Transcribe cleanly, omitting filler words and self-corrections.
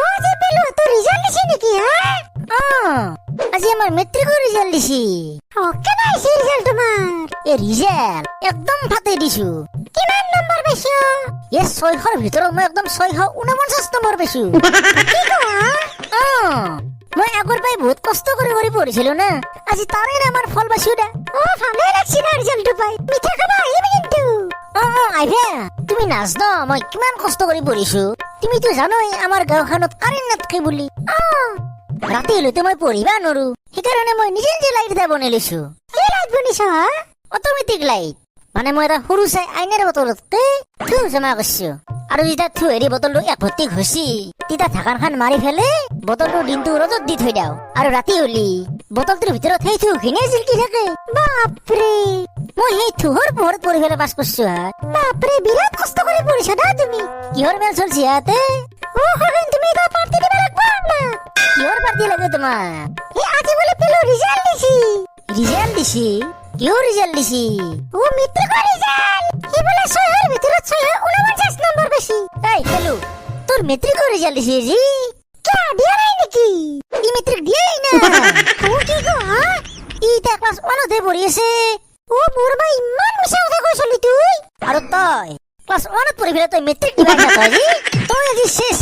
ও যে পেলো তো রেজাল্ট দিছি নাকি হ্যাঁ? আজি আমার মেট্রিকৰ ৰিজাল্ট দিছি। কেনে আহিছে রেজাল্ট তোমার? এ ৰিজাল্ট একদম ফাটে দিছো। কিমান নম্বৰ পাইছো? এ 600ৰ ভিতৰত মই একদম 649 নম্বৰ পাইছো। কি কোৱা? মই আগৰ পাই বহুত কষ্ট কৰি পঢ়িছিলো না, আজি তাৰে আমাৰ ফল পাইছো দা। ভালে লাগছে না রেজাল্ট পাই। মিঠা খাবা আহিবি কিন্তু। আইভা তুমি নাজান মই কিমান কষ্ট কৰি পঢ়িছো। তুমিতো জানোই আমাৰ গাঁওখনত কাৰেণ্ট নাথাকে বুলি। ৰাতি হলেতো মই পঢ়িবা নোৱাৰো, সেইকাৰণে মই নিজে নিজে লাইট এটা বনাই লৈছো। কি লাইট বনিছ? Automatic light. মানে মই এটা সৰু চাই আইনাৰ বটলতকে থু জমা কৰিছো, আৰু যেতিয়া থু হেৰি বটলটো এক ভৰ্তি ঘষি তেতিয়া ঢাকনখন মাৰি ফেলে বটলটো দিনটো ৰ'দত দি থৈ দিওঁ, আৰু ৰাতি হলি বটলটোৰ ভিতৰত সেই থু খিনে জিলকি থাকে। বাপৰে, মই সেই থুহৰ পোহৰত পঢ়ি ফেলে পাছ কৰিছো। বাপৰে বিৰাট কষ্ট কৰি পঢ়িছ না তুমি। কিহৰ মেল চলছি হাতে? তুমি এটা পাৰ্টি দিব লাগব না। কিহৰ পাৰ্টি লাগে তোমাক? আজি বলে পেলো রেজাল্ট দিছি। ৰিজাল্ট দিছি? কিহৰ ৰিজাল্ট দিছি? মেট্রিকৰ রেজাল্ট। ই বলে 600ৰ ভিতৰত 649 নম্বৰ পাইছি। এই পেলু, তোৰ মেট্ৰিকৰ ৰিজাল্ট দিছি আজি? কিয় দিয়া নাই নেকি? ই মেট্ৰিক দিয়েই না। কি কোৱা? ই এতিয়া ক্লাছ 1তে পঢ়ি আছে। মোৰ বা ইমান মিছা কথা কৈছলি তুই। আৰু তই ক্লাছ 1ত পঢ়ি পেলাই তই মেট্ৰিক দিবা না তই আজি শেষ।